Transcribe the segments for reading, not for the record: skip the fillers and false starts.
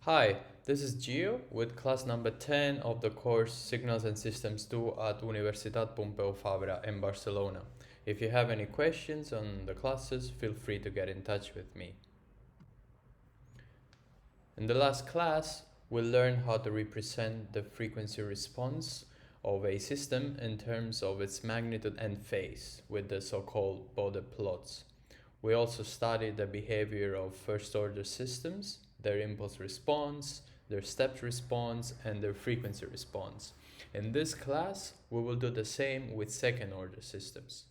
Hi, this is Gio with class number 10 of the course Signals and Systems 2 at Universitat Pompeu Fabra in Barcelona. If you have any questions on the classes, feel free to get in touch with me. In the last class, we'll learn how to represent the frequency response of a system in terms of its magnitude and phase with the so-called Bode plots. We also studied the behavior of first-order systems, their impulse response, their step response, and their frequency response. In this class, we will do the same with second-order systems.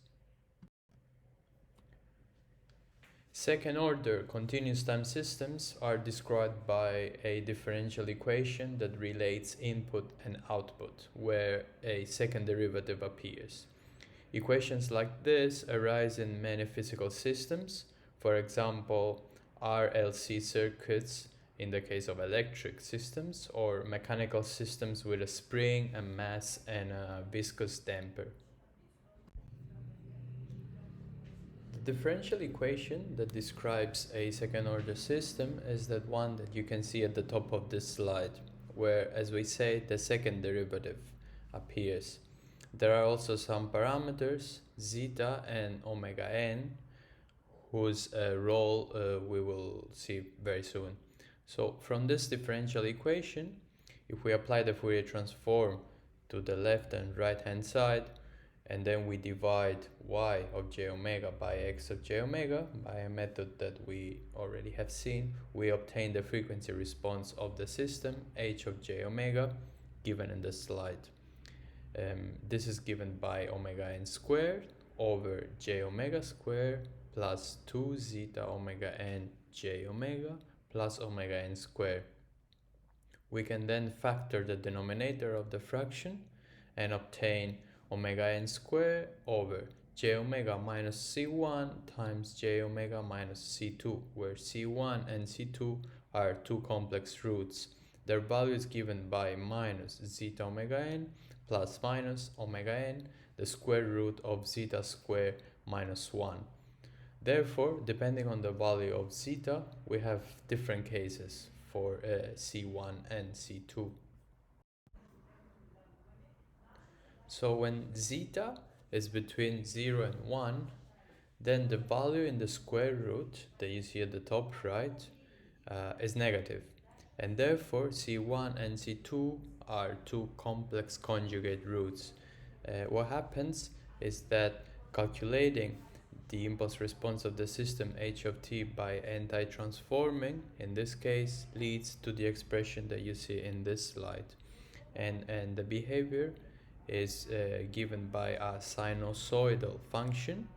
Second-order continuous time systems are described by a differential equation that relates input and output, where a second derivative appears. Equations like this arise in many physical systems, for example, RLC circuits in the case of electric systems, or mechanical systems with a spring, a mass, and a viscous damper. The differential equation that describes a second order system is that one that you can see at the top of this slide, where, as we say, the second derivative appears. There are also some parameters, zeta and omega n, whose role we will see very soon. So from this differential equation, if we apply the Fourier transform to the left and right hand side, and then we divide y of j omega by x of j omega by a method that we already have seen, we obtain the frequency response of the system h of j omega given in the slide. This is given by omega n squared over j omega squared plus 2 zeta omega n j omega plus omega n squared. We can then factor the denominator of the fraction and obtain omega n squared over j omega minus c1 times j omega minus c2, where c1 and c2 are two complex roots. Their value is given by minus zeta omega n plus minus omega n, the square root of zeta squared minus 1. Therefore, depending on the value of zeta, we have different cases for C1 and C2. So when zeta is between 0 and 1, then the value in the square root that you see at the top right is negative. And therefore, C1 and C2 are two complex conjugate roots. What happens is that calculating the impulse response of the system h of t by anti-transforming, in this case, leads to the expression that you see in this slide. And the behavior is given by a sinusoidal function,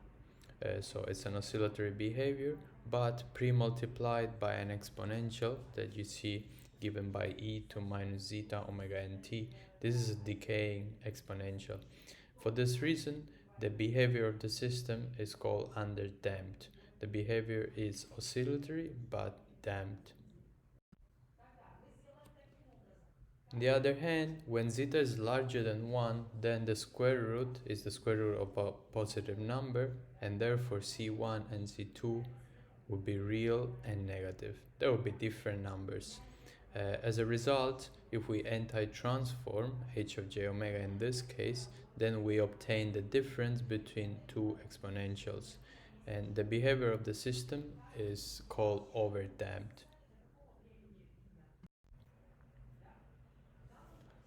so it's an oscillatory behavior, but pre-multiplied by an exponential that you see given by e to minus zeta omega nt. This is a decaying exponential. For this reason, the behavior of the system is called underdamped. The behavior is oscillatory but damped. On the other hand, when zeta is larger than 1, then the square root is the square root of a positive number, and therefore C1 and C2 will be real and negative. There will be different numbers. As a result, if we anti-transform h of j omega in this case, then we obtain the difference between two exponentials, and the behavior of the system is called overdamped.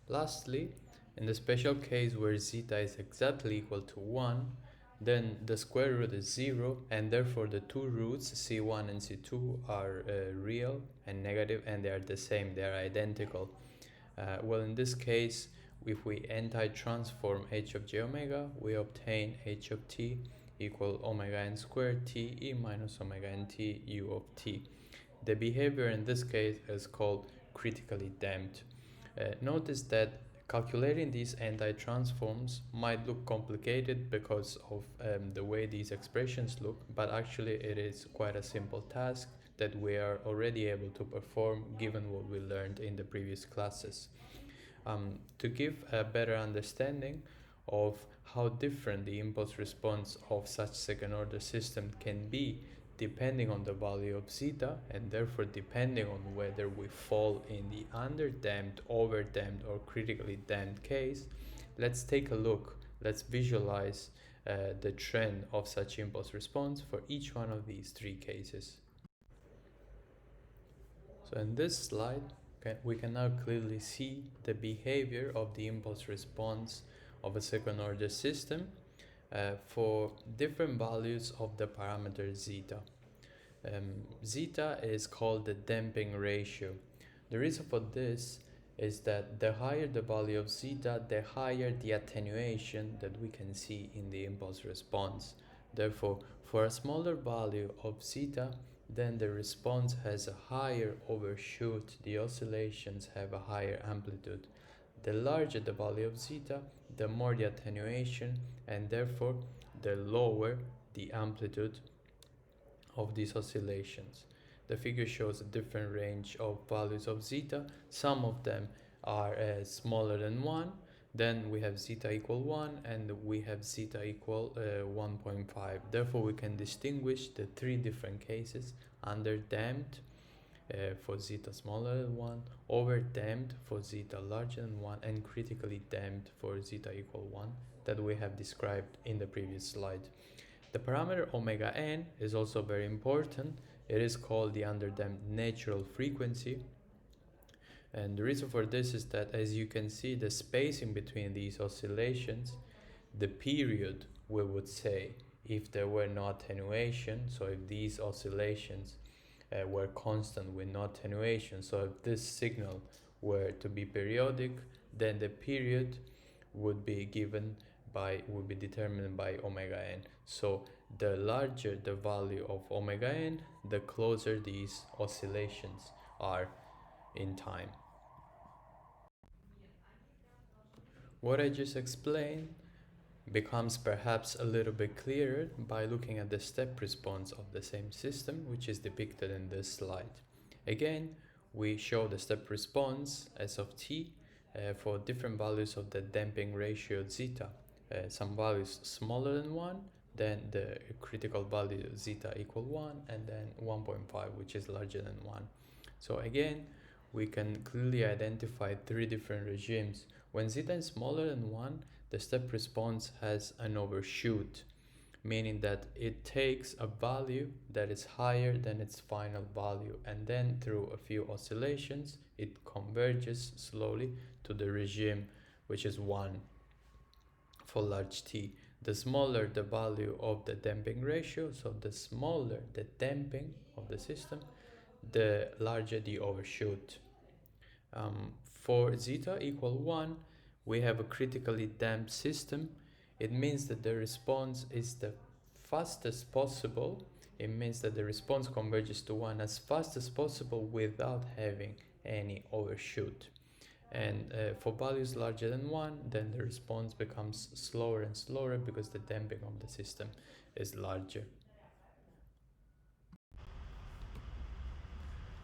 Lastly, in the special case where zeta is exactly equal to 1, then the square root is 0, and therefore the two roots c1 and c2 are real and negative, and they are the same, they are identical. Well, in this case, if we anti-transform h of j omega, we obtain h of t equal omega n squared t e minus omega n t u of t. The behavior in this case is called critically damped. Notice that calculating these anti-transforms might look complicated because of the way these expressions look, but actually it is quite a simple task that we are already able to perform given what we learned in the previous classes. To give a better understanding of how different the impulse response of such second order system can be depending on the value of zeta, and therefore depending on whether we fall in the underdamped, overdamped, or critically damped case, let's take a look, let's visualize the trend of such impulse response for each one of these three cases. So in this slide, we can now clearly see the behavior of the impulse response of a second order system for different values of the parameter zeta. Zeta is called the damping ratio. The reason for this is that the higher the value of zeta, the higher the attenuation that we can see in the impulse response. Therefore, for a smaller value of zeta, then the response has a higher overshoot, the oscillations have a higher amplitude. The larger the value of zeta, the more the attenuation, and therefore the lower the amplitude of these oscillations. The figure shows a different range of values of zeta. Some of them are smaller than 1. Then we have zeta equal 1 and we have zeta equal 1.5. Therefore, we can distinguish the three different cases: underdamped for zeta smaller than 1, overdamped for zeta larger than 1, and critically damped for zeta equal 1 that we have described in the previous slide. The parameter omega n is also very important. It is called the underdamped natural frequency. And the reason for this is that, as you can see, the spacing between these oscillations, the period, we would say, if there were no attenuation, so if these oscillations were constant with no attenuation, so if this signal were to be periodic, then the period would be determined by omega n. So the larger the value of omega n, the closer these oscillations are in time. What I just explained becomes perhaps a little bit clearer by looking at the step response of the same system, which is depicted in this slide. Again, we show the step response S of t for different values of the damping ratio zeta. Some values smaller than 1, then the critical value zeta equal 1, and then 1.5, which is larger than 1. So again, we can clearly identify three different regimes. When zeta is smaller than 1, the step response has an overshoot, meaning that it takes a value that is higher than its final value, and then through a few oscillations, it converges slowly to the regime, which is 1 for large T. The smaller the value of the damping ratio, so the smaller the damping of the system, the larger the overshoot. For zeta equal 1, we have a critically damped system. It means that the response is the fastest possible. It means that the response converges to 1 as fast as possible without having any overshoot. And for values larger than 1, then the response becomes slower and slower because the damping of the system is larger.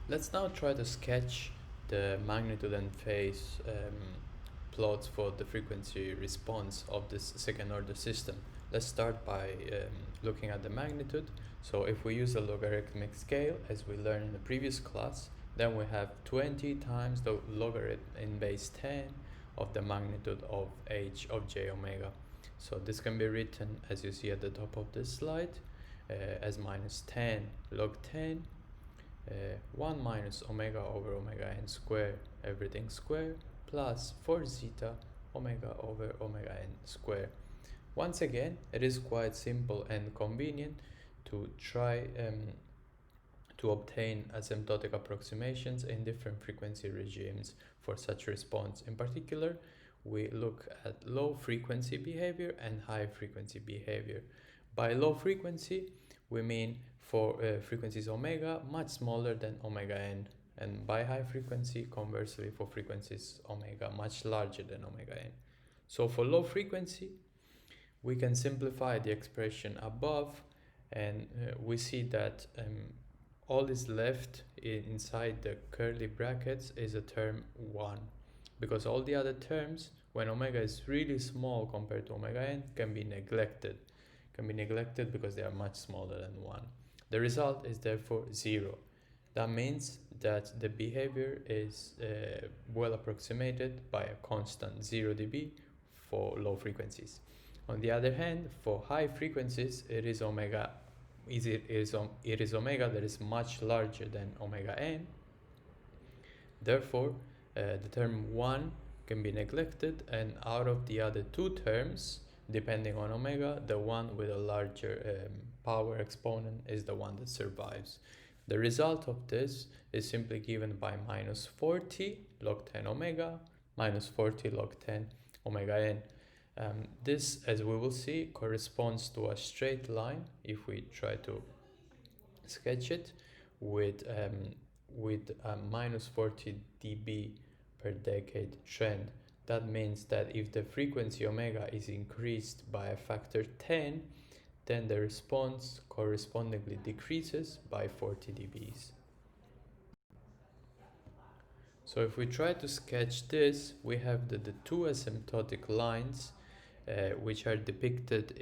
Let's now try to sketch the magnitude and phase plots for the frequency response of this second order system. Let's start by looking at the magnitude. So if we use a logarithmic scale, as we learned in the previous class, then we have 20 times the logarithm in base 10 of the magnitude of h of j omega. So this can be written, as you see at the top of this slide, as minus 10 log 10, 1 minus omega over omega n square, everything square, plus 4 zeta omega over omega n square. Once again, it is quite simple and convenient to try to obtain asymptotic approximations in different frequency regimes for such response. In particular, we look at low frequency behavior and high frequency behavior. By low frequency, we mean for frequencies omega much smaller than omega n, and by high frequency, conversely, for frequencies omega much larger than omega n. So for low frequency, we can simplify the expression above, and we see that all is left inside the curly brackets is a term 1, because all the other terms, when omega is really small compared to omega n, can be neglected because they are much smaller than 1. The result is therefore 0. That means that the behavior is well approximated by a constant 0 dB for low frequencies. On the other hand, for high frequencies, it is omega that is much larger than omega n. Therefore, the term 1 can be neglected, and out of the other two terms, depending on omega, the one with a larger power exponent is the one that survives. The result of this is simply given by minus 40 log 10 omega minus 40 log 10 omega n. This, as we will see, corresponds to a straight line if we try to sketch it with a minus 40 dB per decade trend. That means that if the frequency omega is increased by a factor 10, then the response correspondingly decreases by 40 dBs. So if we try to sketch this, we have the two asymptotic lines, which are depicted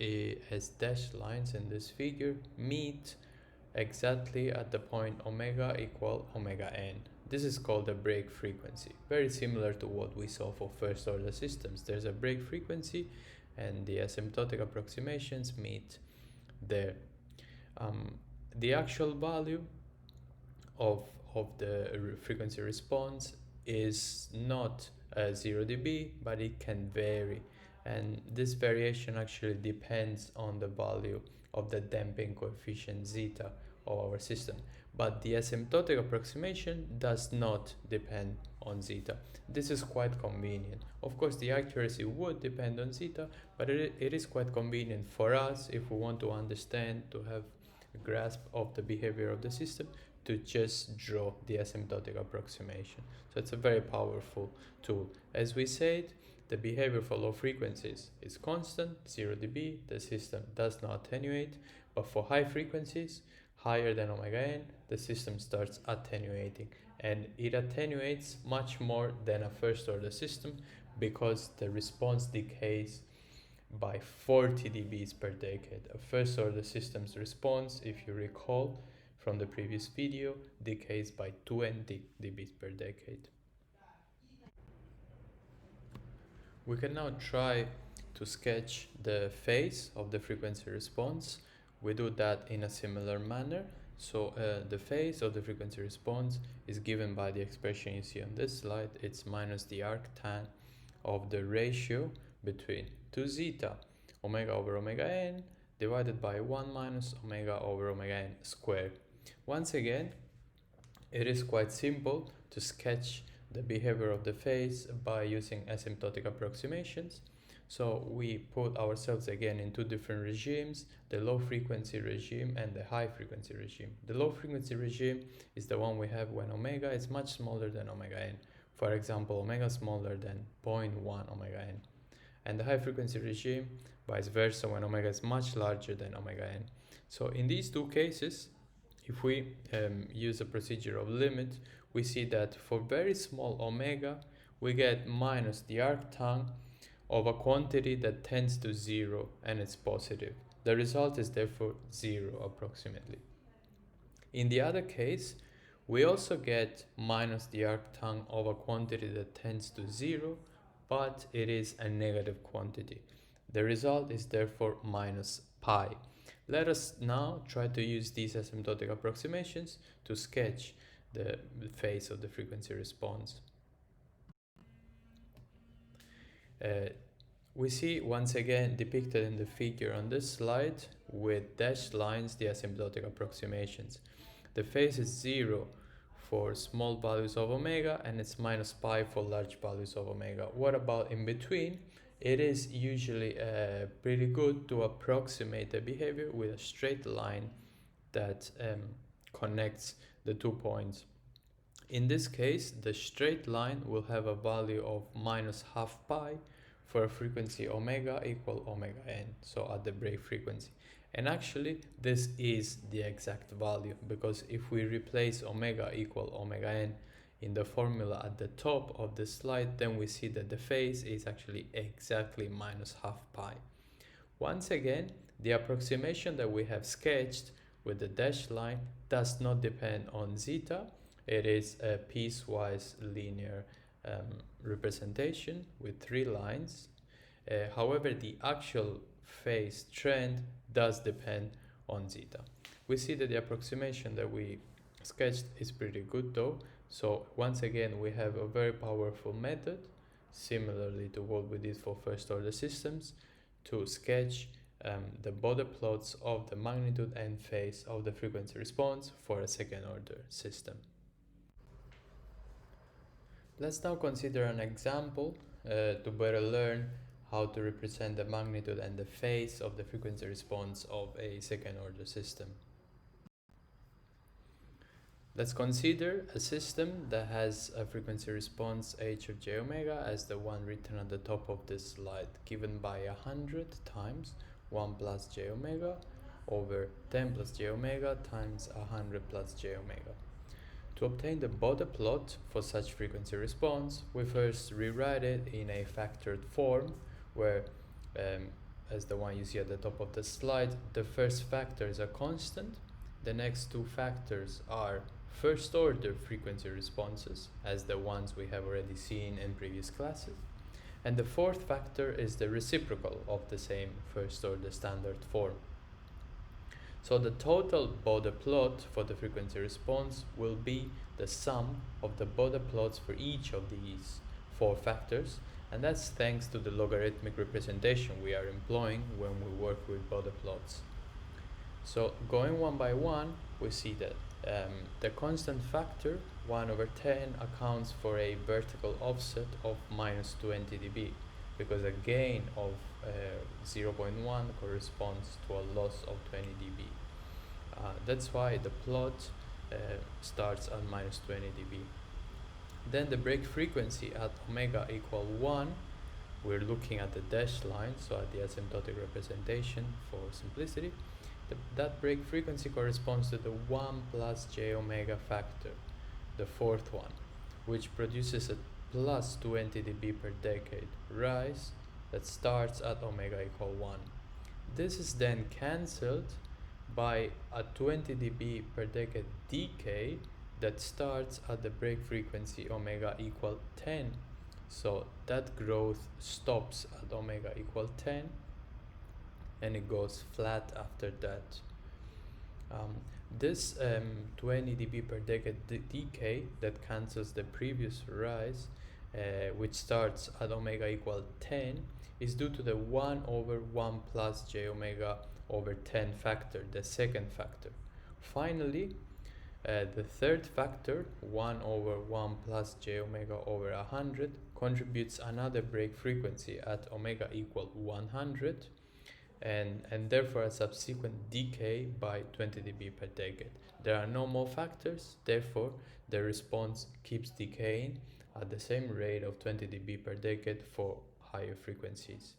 as dashed lines in this figure, meet exactly at the point omega equal omega n. This is called a break frequency, very similar to what we saw for first order systems. There's a break frequency and the asymptotic approximations meet there. The actual value of the frequency response is not 0 dB, but it can vary, and this variation actually depends on the value of the damping coefficient zeta of our system, but the asymptotic approximation does not depend on zeta. This is quite convenient. Of course, the accuracy would depend on zeta, but it is quite convenient for us if we want to understand, to have a grasp of the behavior of the system, to just draw the asymptotic approximation. So it's a very powerful tool. As we said, the behavior for low frequencies is constant, 0 dB, the system does not attenuate, but for high frequencies, higher than omega n, the system starts attenuating, and it attenuates much more than a first order system because the response decays by 40 dBs per decade. A first order system's response, if you recall from the previous video, decays by 20 dBs per decade. We can now try to sketch the phase of the frequency response. We do that in a similar manner. So the phase of the frequency response is given by the expression you see on this slide. It's minus the arctan of the ratio between 2 zeta omega over omega n divided by 1 minus omega over omega n squared. Once again, it is quite simple to sketch the behavior of the phase by using asymptotic approximations. So we put ourselves again in two different regimes, the low frequency regime and the high frequency regime. The low frequency regime is the one we have when omega is much smaller than omega n. For example, omega smaller than 0.1 omega n. And the high frequency regime, vice versa, when omega is much larger than omega n. So in these two cases, if we use a procedure of limit, we see that for very small omega, we get minus the arctan of a quantity that tends to 0 and it's positive. The result is therefore 0 approximately. In the other case, we also get minus the arctan of a quantity that tends to 0, but it is a negative quantity. The result is therefore minus pi. Let us now try to use these asymptotic approximations to sketch the phase of the frequency response. We see once again depicted in the figure on this slide with dashed lines the asymptotic approximations. The phase is 0 for small values of omega and it's minus pi for large values of omega. What about in between? It is usually pretty good to approximate the behavior with a straight line that connects the 2 points. In this case, the straight line will have a value of minus half pi for a frequency omega equal omega n, so at the break frequency. And actually, this is the exact value, because if we replace omega equal omega n in the formula at the top of the slide, then we see that the phase is actually exactly minus half pi. Once again, the approximation that we have sketched with the dashed line does not depend on zeta. It is a piecewise linear representation with 3 lines. However, the actual phase trend does depend on zeta. We see that the approximation that we sketched is pretty good though. So once again, we have a very powerful method, similarly to what we did for first order systems, to sketch the Bode plots of the magnitude and phase of the frequency response for a second order system. Let's now consider an example to better learn how to represent the magnitude and the phase of the frequency response of a second order system. Let's consider a system that has a frequency response h of j omega as the one written at the top of this slide, given by 100 times 1 plus j omega over 10 plus j omega times 100 plus j omega. To obtain the Bode plot for such frequency response, we first rewrite it in a factored form where, as the one you see at the top of the slide, the first factor is a constant, the next two factors are first order frequency responses, as the ones we have already seen in previous classes, and the fourth factor is the reciprocal of the same first order standard form. So the total Bode plot for the frequency response will be the sum of the Bode plots for each of these 4 factors, and that's thanks to the logarithmic representation we are employing when we work with Bode plots. So going one by one, we see that the constant factor 1 over 10 accounts for a vertical offset of minus 20 dB, because a gain of 0.1 corresponds to a loss of 20 dB. That's why the plot starts at minus 20 dB. Then the break frequency at omega equal 1, we're looking at the dashed line, so at the asymptotic representation for simplicity. That break frequency corresponds to the 1 plus j omega factor, the fourth one, which produces a plus 20 dB per decade rise that starts at omega equal 1. This is then cancelled by a 20 dB per decade decay that starts at the break frequency omega equal 10. So that growth stops at omega equal 10 and it goes flat after that. This 20 dB per decade decay that cancels the previous rise, which starts at omega equal 10, is due to the 1 over 1 plus j omega over 10 factor, the second factor. Finally, the third factor, 1 over 1 plus j omega over 100, contributes another break frequency at omega equal 100, and therefore a subsequent decay by 20 dB per decade. There are no more factors, therefore the response keeps decaying at the same rate of 20 dB per decade for higher frequencies.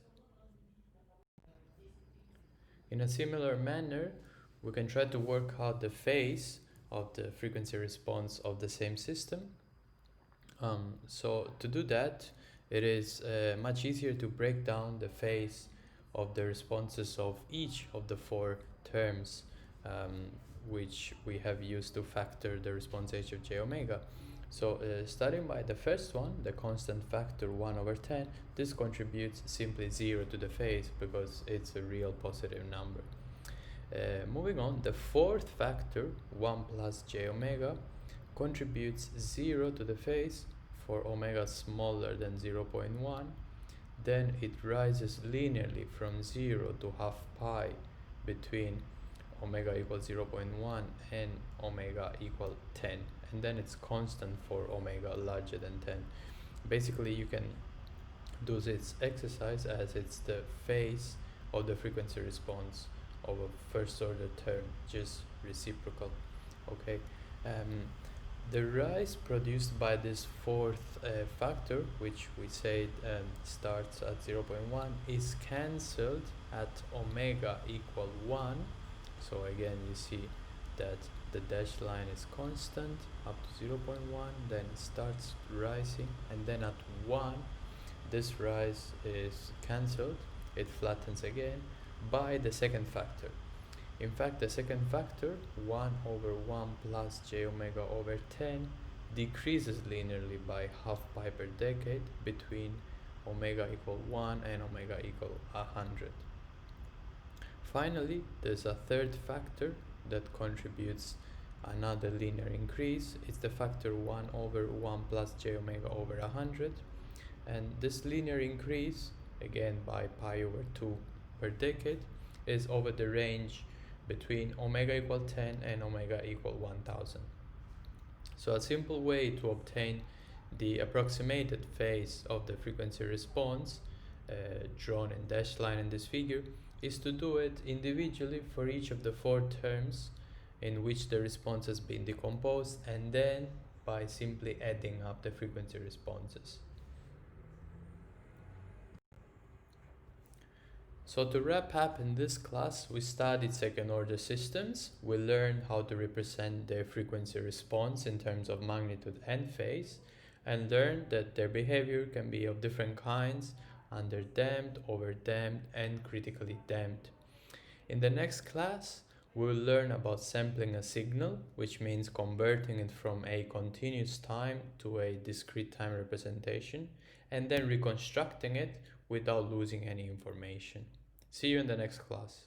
In a similar manner, we can try to work out the phase of the frequency response of the same system. So to do that, it is much easier to break down the phase of the responses of each of the 4 terms which we have used to factor the response h of j omega. So starting by the first one, the constant factor 1 over 10, this contributes simply 0 to the phase because it's a real positive number. Moving on, the fourth factor 1 plus j omega contributes 0 to the phase for omega smaller than 0.1. Then it rises linearly from 0 to half pi between omega equals 0.1 and omega equal 10, and then it's constant for omega larger than 10. Basically, you can do this exercise as it's the phase of the frequency response of a first order term, just reciprocal. Okay. The rise produced by this fourth factor, which we said starts at 0.1, is cancelled at omega equal 1. So again, you see that the dashed line is constant up to 0.1, then it starts rising, and then at 1, this rise is cancelled. It flattens again by the second factor. In fact, the second factor, 1 over 1 plus j omega over 10, decreases linearly by half pi per decade between omega equal 1 and omega equal 100. Finally, there's a third factor that contributes another linear increase. It's the factor 1 over 1 plus j omega over 100. And this linear increase, again by pi over 2 per decade, is over the range between omega equal 10 and omega equal 1000. So a simple way to obtain the approximated phase of the frequency response, drawn in dashed line in this figure, is to do it individually for each of the 4 terms in which the response has been decomposed, and then by simply adding up the frequency responses. So to wrap up, in this class we studied second order systems. We learned how to represent their frequency response in terms of magnitude and phase, and learned that their behavior can be of different kinds: underdamped, overdamped, and critically damped. In the next class, we'll learn about sampling a signal, which means converting it from a continuous time to a discrete time representation, and then reconstructing it without losing any information. See you in the next class.